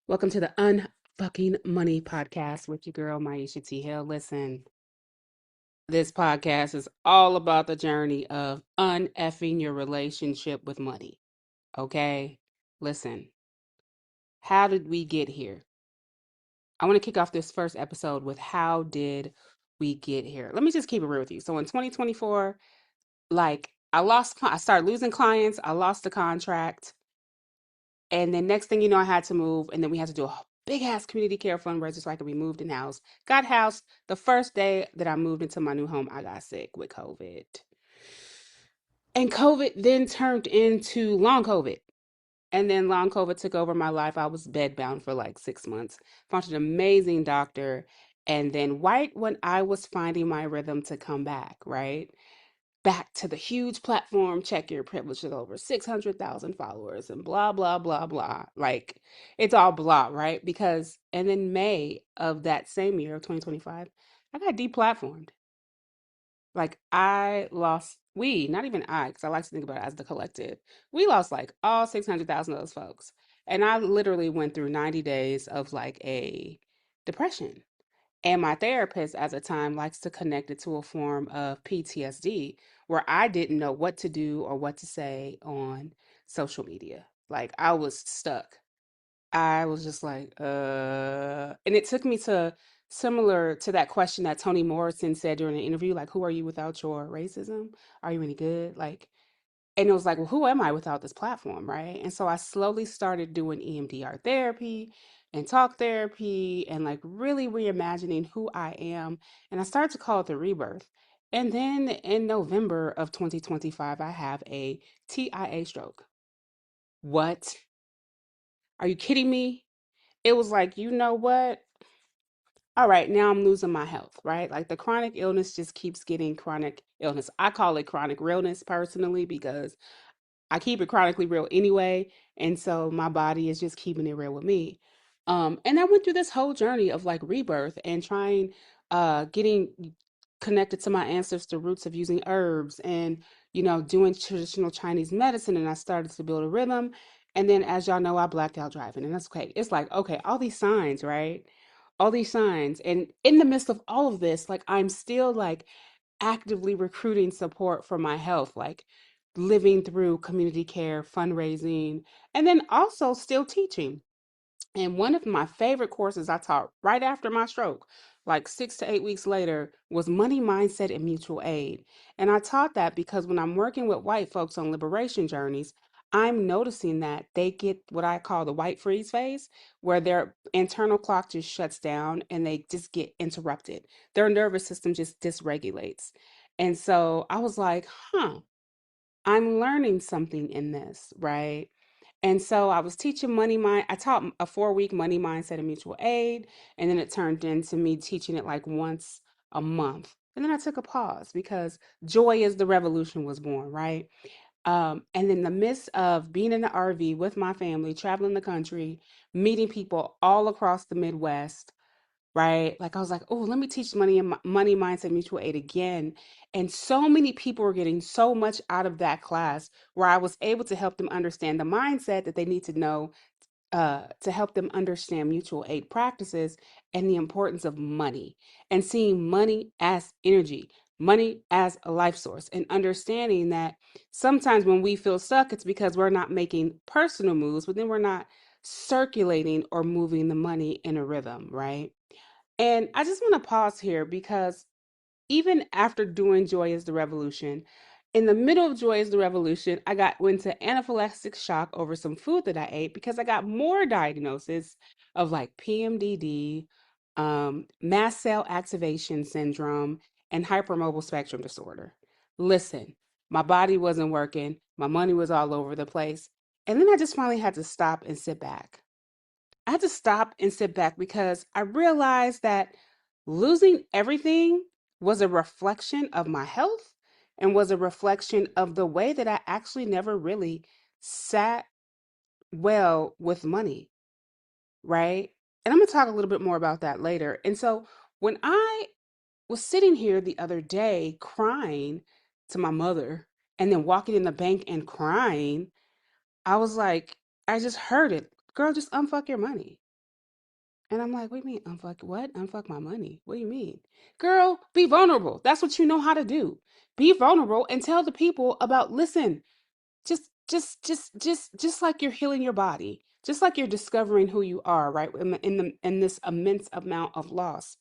Welcome to the Unfucking Money podcast with your girl, Maisha T. Hill. Listen, this podcast is all about the journey of uneffing your relationship with money. Okay? Listen, how did we get here? I want to kick off this first episode with how did we get here? Let me just keep it real with you. So in 2024, I started losing clients, I lost the contract. And then next thing you know, I had to move, and then we had to do a big ass community care fundraiser so I could be moved in house. Got house the first day that I moved into my new home. I got sick with COVID, and COVID then turned into long COVID, and then long COVID took over my life. I was bedbound for like 6 months. Found an amazing doctor, and then right when I was finding my rhythm to come back, right back to the huge platform, check your privilege with over 600,000 followers and blah, blah, blah, blah. Like, it's all blah, right? And then May of that same year, of 2025, I got deplatformed. Like, not even I, because I like to think about it as the collective, we lost like all 600,000 of those folks. And I literally went through 90 days of like a depression. And my therapist at the time likes to connect it to a form of PTSD where I didn't know what to do or what to say on social media. Like I was stuck. I was just like, and it took me to similar to that question that Toni Morrison said during an interview, like, who are you without your racism? Are you any good? Like, and it was like, well, who am I without this platform, right? And so I slowly started doing EMDR therapy and talk therapy and like really reimagining who I am. And I started to call it the rebirth. And then in November of 2025, I have a TIA stroke. What? Are you kidding me? It was like, you know what? All right, now I'm losing my health, right? Like the chronic illness just keeps getting chronic illness. I call it chronic realness personally because I keep it chronically real anyway, and so my body is just keeping it real with me. And I went through this whole journey of like rebirth and trying, getting connected to my ancestor roots of using herbs and doing traditional Chinese medicine, and I started to build a rhythm. And then, as y'all know, I blacked out driving, and that's okay. It's like okay, all these signs, right? All these signs, and in the midst of all of this, like I'm still like actively recruiting support for my health, like living through community care, fundraising, and then also still teaching. And one of my favorite courses I taught right after my stroke, like 6 to 8 weeks later, was money mindset and mutual aid. And I taught that because when I'm working with white folks on liberation journeys, I'm noticing that they get what I call the white freeze phase, where their internal clock just shuts down and they just get interrupted. Their nervous system just dysregulates. And so I was like, I'm learning something in this, right? And so I was teaching I taught a 4 week money mindset and mutual aid. And then it turned into me teaching it like once a month. And then I took a pause because Joy is the Revolution was born, right? And in the midst of being in the RV with my family, traveling the country, meeting people all across the Midwest, right? Like I was like, oh, let me teach money mindset mutual aid again. And so many people were getting so much out of that class where I was able to help them understand the mindset that they need to know to help them understand mutual aid practices and the importance of money and seeing money as energy, money as a life source, and understanding that sometimes when we feel stuck, it's because we're not making personal moves, but then we're not circulating or moving the money in a rhythm, right? And I just want to pause here because even after doing Joy is the Revolution, in the middle of Joy is the Revolution, I got into anaphylactic shock over some food that I ate because I got more diagnosis of like PMDD, mast cell activation syndrome, and hypermobile spectrum disorder. Listen, my body wasn't working, my money was all over the place. And then I just finally had to stop and sit back. I had to stop and sit back because I realized that losing everything was a reflection of my health and was a reflection of the way that I actually never really sat well with money, right? And I'm going to talk a little bit more about that later. And so when I was sitting here the other day crying to my mother and then walking in the bank and crying, I was like, I just heard it. Girl, just unfuck your money. And I'm like, what do you mean unfuck what? Unfuck my money. What do you mean? Girl, be vulnerable. That's what you know how to do. Be vulnerable and tell the people about, listen, just like you're healing your body, just like you're discovering who you are, right? In this immense amount of loss.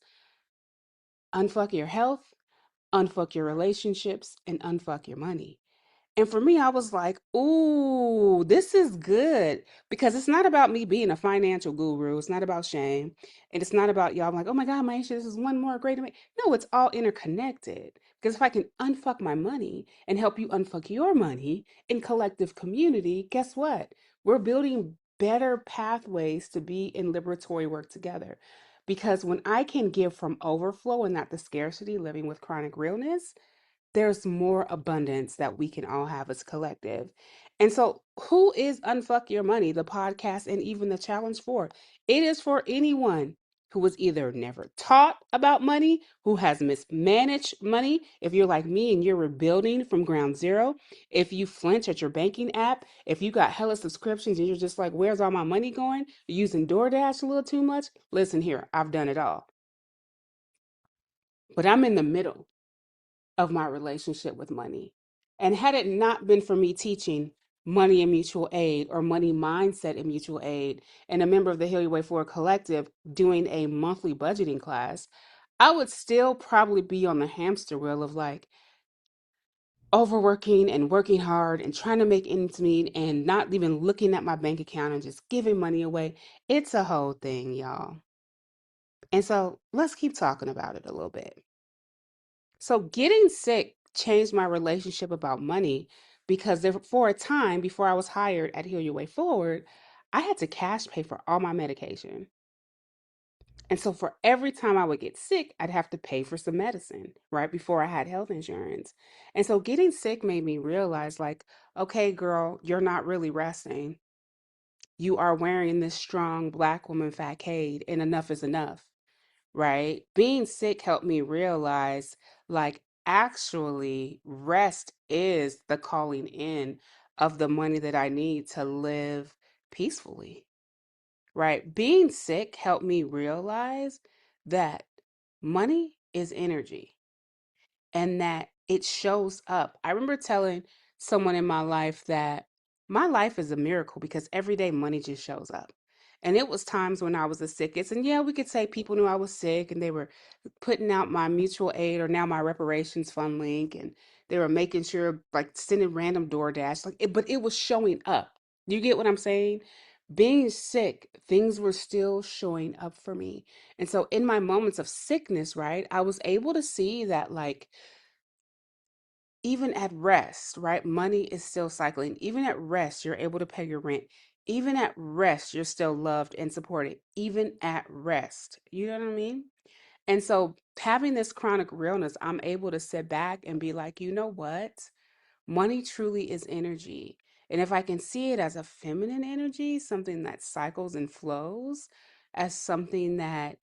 Unfuck your health, unfuck your relationships, and unfuck your money. And for me, I was like, ooh, this is good because it's not about me being a financial guru. It's not about shame. And it's not about y'all. I'm like, oh my God, Maisha, this is one more great. No, it's all interconnected. Because if I can unfuck my money and help you unfuck your money in collective community, guess what? We're building better pathways to be in liberatory work together. Because when I can give from overflow and not the scarcity, living with chronic realness, there's more abundance that we can all have as collective. And so, who is Unfuck Your Money, the podcast, and even the challenge for? It is for anyone who was either never taught about money, who has mismanaged money. If you're like me and you're rebuilding from ground zero, if you flinch at your banking app, if you got hella subscriptions and you're just like, where's all my money going? You're using DoorDash a little too much. Listen here, I've done it all. But I'm in the middle of my relationship with money. And had it not been for me teaching money and mutual aid or money mindset and mutual aid and a member of the Heal Your Way Forward Collective doing a monthly budgeting class, I would still probably be on the hamster wheel of like overworking and working hard and trying to make ends meet and not even looking at my bank account and just giving money away. It's a whole thing, y'all. And so let's keep talking about it a little bit. So getting sick changed my relationship about money because there, for a time before I was hired at Heal Your Way Forward, I had to cash pay for all my medication. And so for every time I would get sick, I'd have to pay for some medicine, right? Before I had health insurance. And so getting sick made me realize like, okay, girl, you're not really resting. You are wearing this strong black woman facade and enough is enough, right? Being sick helped me realize like actually rest is the calling in of the money that I need to live peacefully, right? Being sick helped me realize that money is energy and that it shows up. I remember telling someone in my life that my life is a miracle because every day money just shows up. And it was times when I was the sickest. And yeah, we could say people knew I was sick and they were putting out my mutual aid or now my reparations fund link and they were making sure like sending random DoorDash like it, but it was showing up. You get what I'm saying? Being sick, things were still showing up for me. And so in my moments of sickness, right, I was able to see that like even at rest, right? Money is still cycling. Even at rest, you're able to pay your rent. Even at rest, you're still loved and supported. Even at rest. You know what I mean? And so having this chronic realness, I'm able to sit back and be like, you know what? Money truly is energy. And if I can see it as a feminine energy, something that cycles and flows, as something that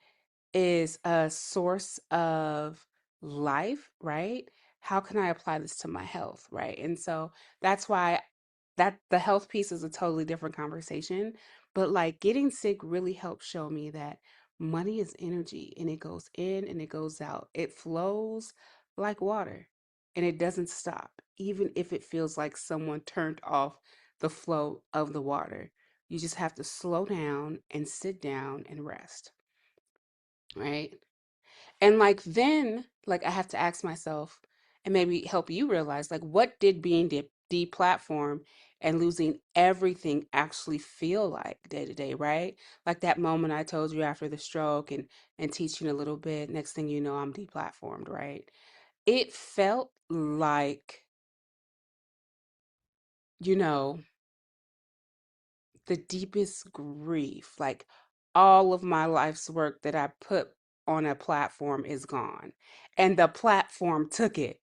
is a source of life, right? How can I apply this to my health, right? And so that's why that the health piece is a totally different conversation, but like getting sick really helped show me that money is energy and it goes in and it goes out. It flows like water and it doesn't stop, even if it feels like someone turned off the flow of the water. You just have to slow down and sit down and rest, right? And like then, like I have to ask myself and maybe help you realize like what did being deplatformed and losing everything actually feel like day to day, right? Like that moment I told you after the stroke and teaching a little bit, next thing you know, I'm deplatformed, right? It felt like, you know, the deepest grief, like all of my life's work that I put on a platform is gone. And the platform took it.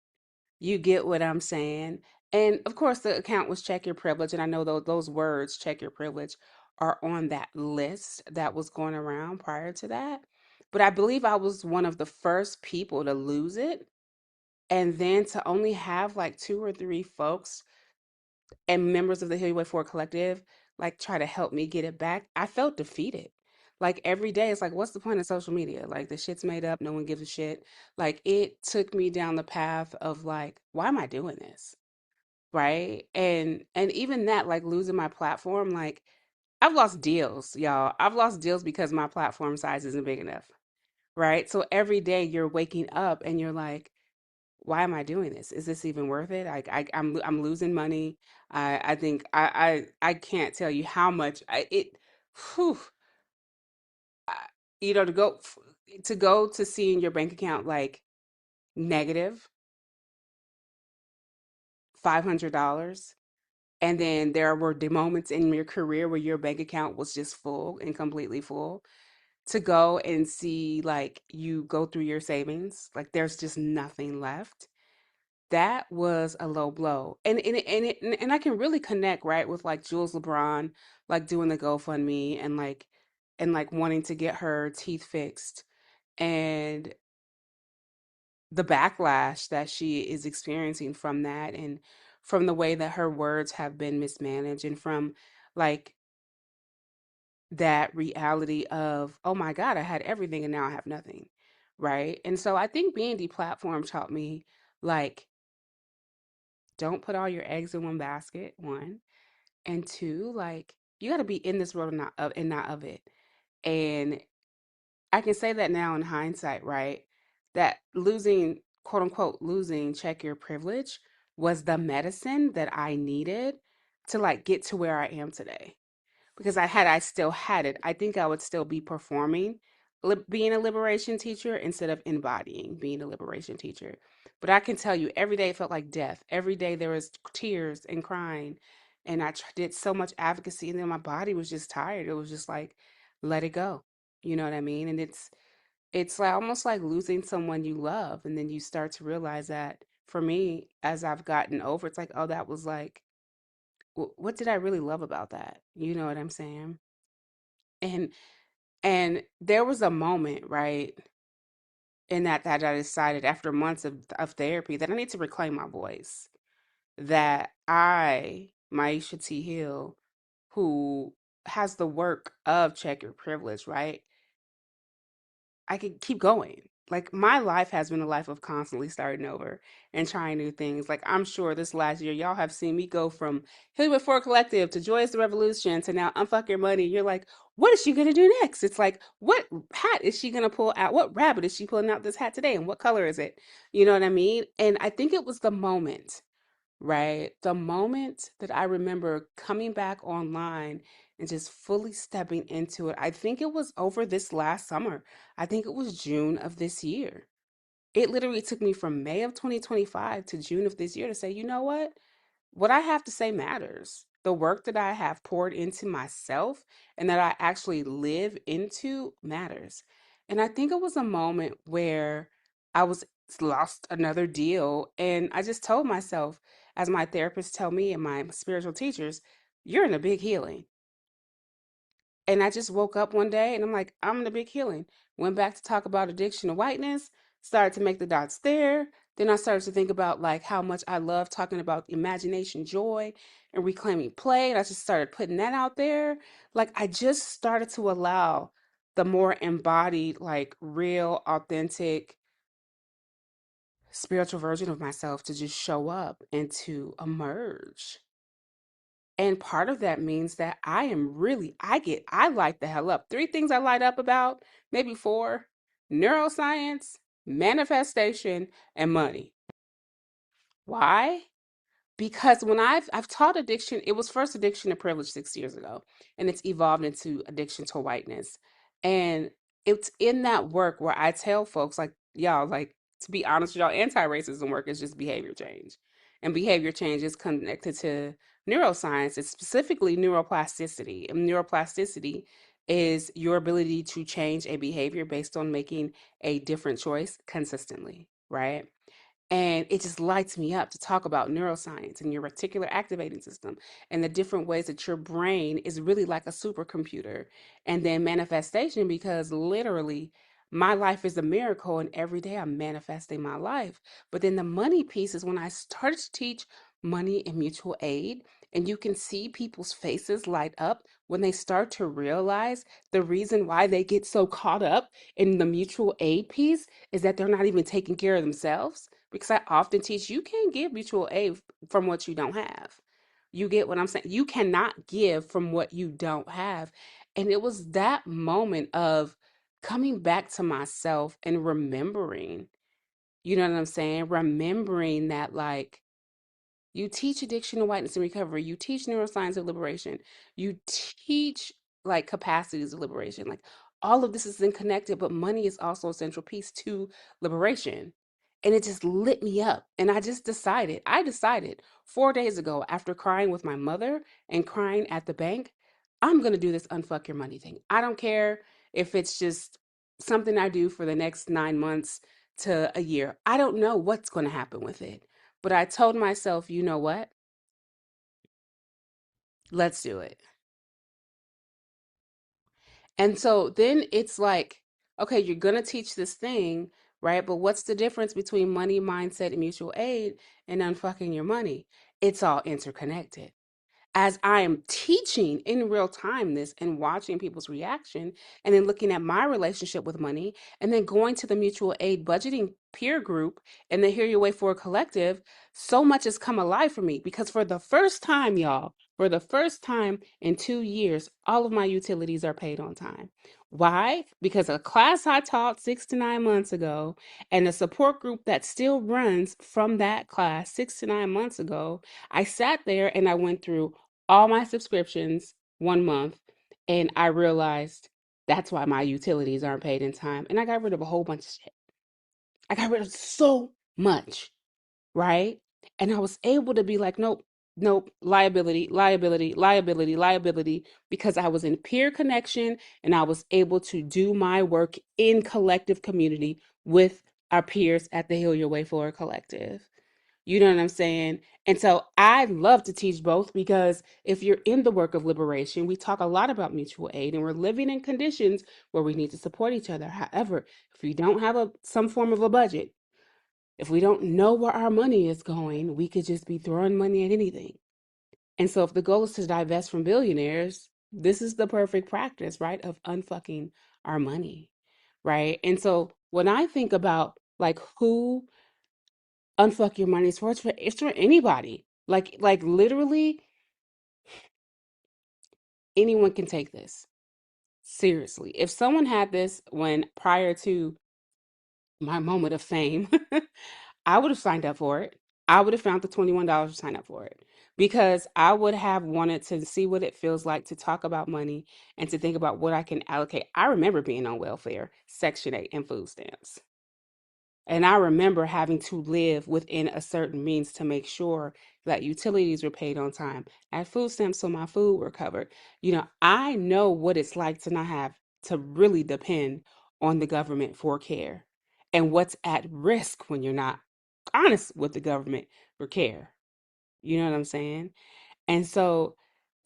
You get what I'm saying? And of course, the account was check your privilege. And I know those words, check your privilege, are on that list that was going around prior to that. But I believe I was one of the first people to lose it. And then to only have like two or three folks and members of the Heal Your Way Forward Collective like try to help me get it back, I felt defeated. Like every day, it's like, what's the point of social media? Like the shit's made up, no one gives a shit. Like it took me down the path of like, why am I doing this? Right? And even that, like losing my platform, like I've lost deals, y'all. I've lost deals because my platform size isn't big enough. Right? So every day you're waking up and you're like, why am I doing this? Is this even worth it? I'm losing money. I think I can't tell you how much whew, I, you know, to go to seeing your bank account like negative $500, and then there were the moments in your career where your bank account was just full and completely full. To go and see like you go through your savings, like there's just nothing left. That was a low blow. And I can really connect right with like Jules LeBron, like doing the GoFundMe and like wanting to get her teeth fixed, and the backlash that she is experiencing from that, and from the way that her words have been mismanaged, and from like that reality of, oh my God, I had everything and now I have nothing. Right. And so I think being deplatformed taught me like, don't put all your eggs in one basket, one. And two, like, you got to be in this world and not of it. And I can say that now in hindsight, right? That losing, quote unquote, losing check your privilege was the medicine that I needed to like get to where I am today. Because I still had it, I think I would still be performing being a liberation teacher instead of embodying being a liberation teacher. But I can tell you, every day it felt like death. Every day there was tears and crying, and did so much advocacy, and then my body was just tired. It was just like, let it go. You know what I mean? And it's like almost like losing someone you love, and then you start to realize that. For me, as I've gotten over, it's like, oh, that was like, what did I really love about that? You know what I'm saying? And and there was a moment, right, in that I decided after months of therapy that I need to reclaim my voice. That Maisha T. Hill, who has the work of Check Your Privilege, right? I could keep going. Like my life has been a life of constantly starting over and trying new things. Like I'm sure this last year y'all have seen me go from Hollywood 4 Collective to Joy's the Revolution to now Unfuck Your Money. You're like, what is she gonna do next? It's like, what hat is she gonna pull out? What rabbit is she pulling out this hat today? And what color is it? You know what I mean? And I think it was the moment, right? The moment that I remember coming back online and just fully stepping into it. I think it was over this last summer. I think it was June of this year. It literally took me from May of 2025 to June of this year to say, you know what I have to say matters. The work that I have poured into myself and that I actually live into matters. And I think it was a moment where I was lost another deal. And I just told myself, as my therapists tell me and my spiritual teachers, you're in a big healing. And I just woke up one day and I'm like, I'm in a big healing. Went back to talk about addiction to whiteness, started to make the dots there. Then I started to think about like how much I love talking about imagination, joy, and reclaiming play. And I just started putting that out there. Like I just started to allow the more embodied, like real, authentic, spiritual version of myself to just show up and to emerge. And part of that means that I light the hell up. Three things I light up about, maybe four: neuroscience, manifestation, and money. Why? Because when I've taught addiction, it was first addiction to privilege 6 years ago, and it's evolved into addiction to whiteness. And it's in that work where I tell folks, like, y'all, like, to be honest with y'all, anti-racism work is just behavior change. And behavior change is connected to neuroscience. It's specifically neuroplasticity. And neuroplasticity is your ability to change a behavior based on making a different choice consistently, right? And it just lights me up to talk about neuroscience and your reticular activating system and the different ways that your brain is really like a supercomputer. And then manifestation, because literally my life is a miracle and every day I'm manifesting my life. But then the money piece is when I started to teach money and mutual aid, and you can see people's faces light up when they start to realize the reason why they get so caught up in the mutual aid piece is that they're not even taking care of themselves. Because I often teach you can't give mutual aid from what you don't have. You get what I'm saying? You cannot give from what you don't have. And it was that moment of coming back to myself and remembering, you know what I'm saying? Remembering that, like, you teach addiction to whiteness and recovery. You teach neuroscience of liberation. You teach like capacities of liberation. Like all of this is then connected, but money is also a central piece to liberation. And it just lit me up. And I decided 4 days ago after crying with my mother and crying at the bank, I'm going to do this unfuck your money thing. I don't care if it's just something I do for the next 9 months to a year. I don't know what's going to happen with it. But I told myself, you know what? Let's do it. And so then it's like, okay, you're going to teach this thing, right? But what's the difference between money mindset and mutual aid and unfucking your money? It's all interconnected. As I am teaching in real time this and watching people's reaction, and then looking at my relationship with money, and then going to the mutual aid budgeting peer group and the Hear Your Way Forward collective, so much has come alive for me because for the first time, y'all, for the first time in 2 years, all of my utilities are paid on time. Why? Because a class I taught 6 to 9 months ago and a support group that still runs from that class 6 to 9 months ago, I sat there and I went through all my subscriptions 1 month, and I realized that's why my utilities aren't paid in time. And I got rid of a whole bunch of shit. I got rid of so much, right? And I was able to be like, nope, nope, liability, liability, liability, liability, because I was in peer connection and I was able to do my work in collective community with our peers at the Heal Your Way Forward Collective. You know what I'm saying? And so I love to teach both because if you're in the work of liberation, we talk a lot about mutual aid and we're living in conditions where we need to support each other. However, if we don't have some form of a budget, if we don't know where our money is going, we could just be throwing money at anything. And so if the goal is to divest from billionaires, this is the perfect practice, right? Of unfucking our money, right? And so when I think about like who unfuck your money is for, it's for anybody. Like literally anyone can take this. Seriously. If someone had this when prior to my moment of fame, I would have signed up for it. I would have found the $21 to sign up for it because I would have wanted to see what it feels like to talk about money and to think about what I can allocate. I remember being on welfare, Section 8, and food stamps. And I remember having to live within a certain means to make sure that utilities were paid on time. I had food stamps so my food were covered. I know what it's like to not have to really depend on the government for care and what's at risk when you're not honest with the government for care. You know what I'm saying? And so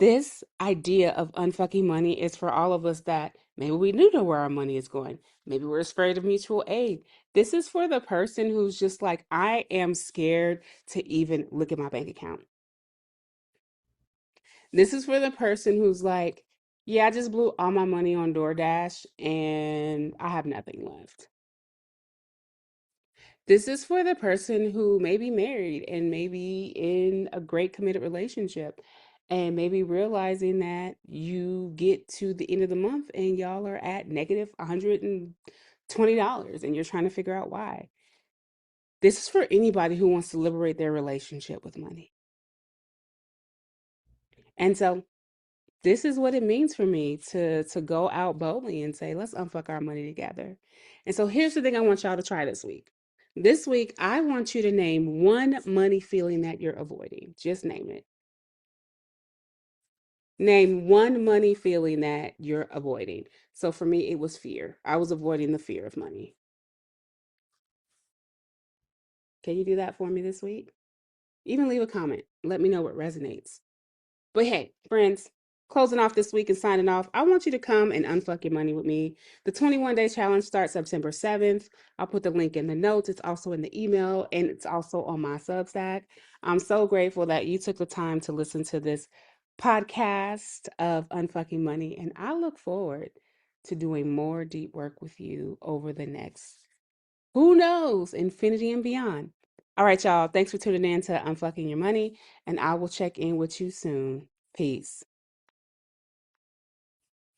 this idea of unfucking money is for all of us that maybe we do know where our money is going. Maybe we're afraid of mutual aid. This is for the person who's just like, I am scared to even look at my bank account. This is for the person who's like, yeah, I just blew all my money on DoorDash and I have nothing left. This is for the person who may be married and maybe in a great committed relationship and maybe realizing that you get to the end of the month and y'all are at negative $120 and you're trying to figure out why. This is for anybody who wants to liberate their relationship with money. And so this is what it means for me to go out boldly and say, let's unfuck our money together. And so here's the thing I want y'all to try this week. This week, I want you to name one money feeling that you're avoiding. Just name it. Name one money feeling that you're avoiding. So for me, it was fear. I was avoiding the fear of money. Can you do that for me this week? Even leave a comment. Let me know what resonates. But hey, friends, closing off this week and signing off, I want you to come and unfuck your money with me. The 21-day challenge starts September 7th. I'll put the link in the notes. It's also in the email and it's also on my Substack. I'm so grateful that you took the time to listen to this podcast of Unfucking Money, and I look forward to doing more deep work with you over the next, who knows, infinity and beyond. All right, y'all. Thanks for tuning in to Unfucking Your Money, and I will check in with you soon. Peace.